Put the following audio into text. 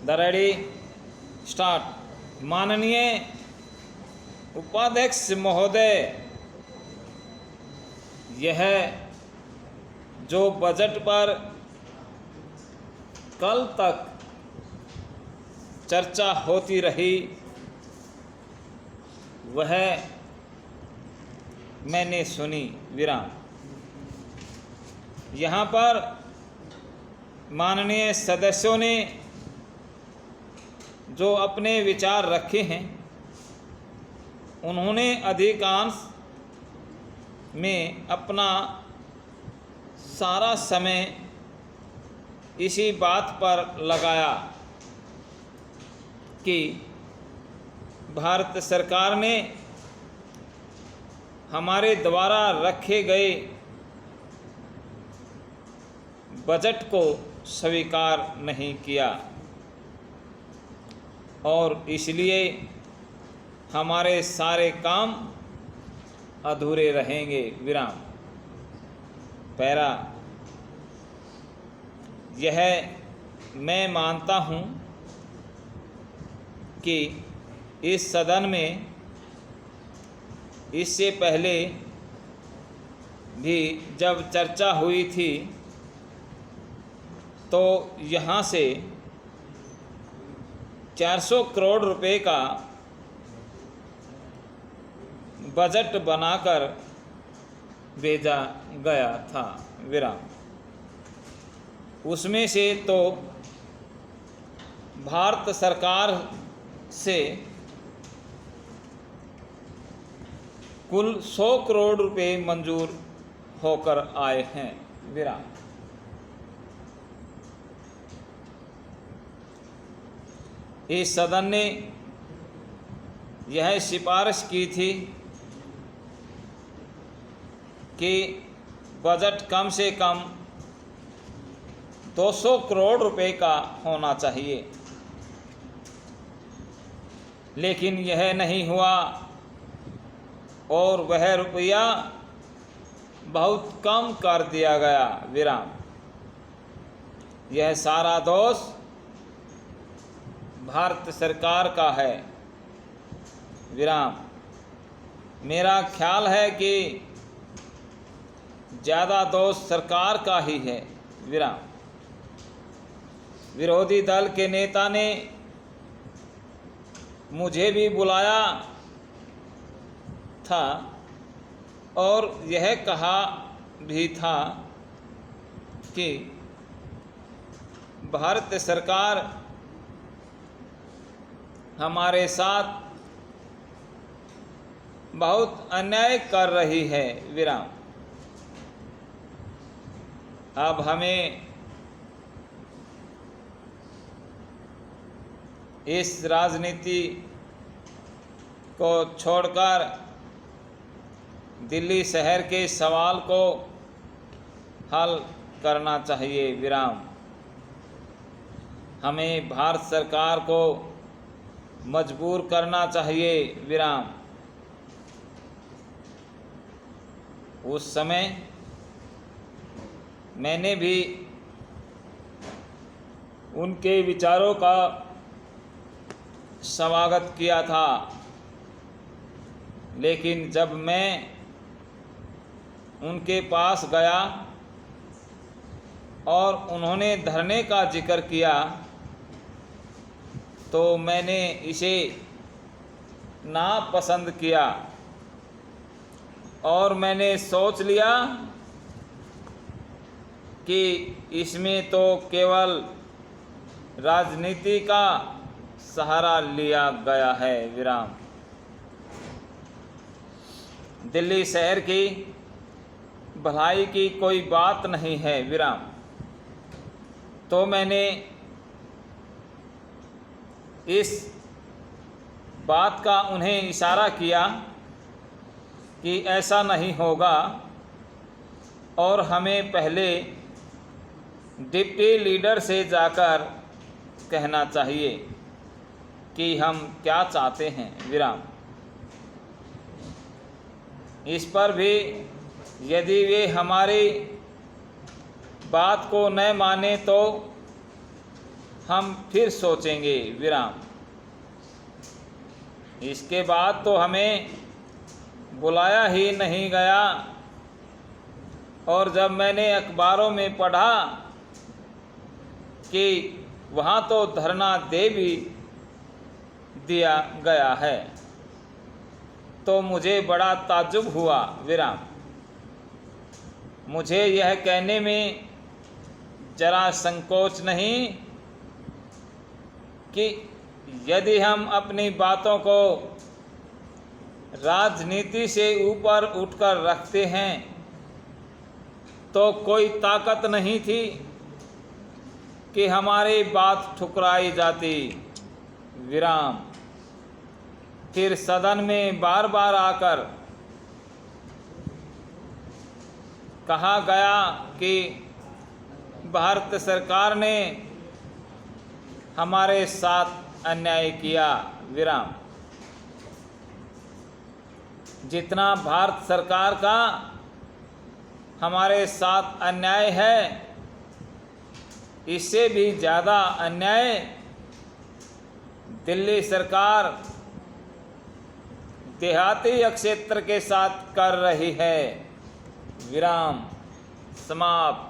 The ready start. माननीय उपाध्यक्ष महोदय, यह जो बजट पर कल तक चर्चा होती रही वह मैंने सुनी। विराम। यहाँ पर माननीय सदस्यों ने जो अपने विचार रखे हैं उन्होंने अधिकांश में अपना सारा समय इसी बात पर लगाया कि भारत सरकार ने हमारे द्वारा रखे गए बजट को स्वीकार नहीं किया और इसलिए हमारे सारे काम अधूरे रहेंगे। विराम। पैरा। यह मैं मानता हूँ कि इस सदन में इससे पहले भी जब चर्चा हुई थी तो यहाँ से 400 करोड़ रुपए का बजट बनाकर भेजा गया था। विराम। उसमें से तो भारत सरकार से कुल 100 करोड़ रुपए मंजूर होकर आए हैं। विराम। इस सदन ने यह सिफारिश की थी कि बजट कम से कम 200 करोड़ रुपए का होना चाहिए, लेकिन यह नहीं हुआ और वह रुपया बहुत कम कर दिया गया। विराम। यह सारा दोष भारत सरकार का है। विराम। मेरा ख्याल है कि ज़्यादा दोष सरकार का ही है। विराम। विरोधी दल के नेता ने मुझे भी बुलाया था और यह कहा भी था कि भारत सरकार हमारे साथ बहुत अन्याय कर रही है। विराम। अब हमें इस राजनीति को छोड़कर दिल्ली शहर के सवाल को हल करना चाहिए। विराम। हमें भारत सरकार को मजबूर करना चाहिए। विराम। उस समय मैंने भी उनके विचारों का स्वागत किया था, लेकिन जब मैं उनके पास गया और उन्होंने धरने का जिक्र किया तो मैंने इसे नापसंद किया और मैंने सोच लिया कि इसमें तो केवल राजनीति का सहारा लिया गया है। विराम। दिल्ली शहर की भलाई की कोई बात नहीं है। विराम। तो मैंने इस बात का उन्हें इशारा किया कि ऐसा नहीं होगा और हमें पहले डिप्टी लीडर से जाकर कहना चाहिए कि हम क्या चाहते हैं। विराम। इस पर भी यदि वे हमारी बात को न माने तो हम फिर सोचेंगे। विराम। इसके बाद तो हमें बुलाया ही नहीं गया, और जब मैंने अखबारों में पढ़ा कि वहाँ तो धरना दे भी दिया गया है, तो मुझे बड़ा ताज्जुब हुआ। विराम। मुझे यह कहने में जरा संकोच नहीं कि यदि हम अपनी बातों को राजनीति से ऊपर उठकर रखते हैं तो कोई ताकत नहीं थी कि हमारी बात ठुकराई जाती। विराम। फिर सदन में बार बार आकर कहा गया कि भारत सरकार ने हमारे साथ अन्याय किया। विराम। जितना भारत सरकार का हमारे साथ अन्याय है, इससे भी ज़्यादा अन्याय दिल्ली सरकार देहाती क्षेत्र के साथ कर रही है। विराम। समाप्त।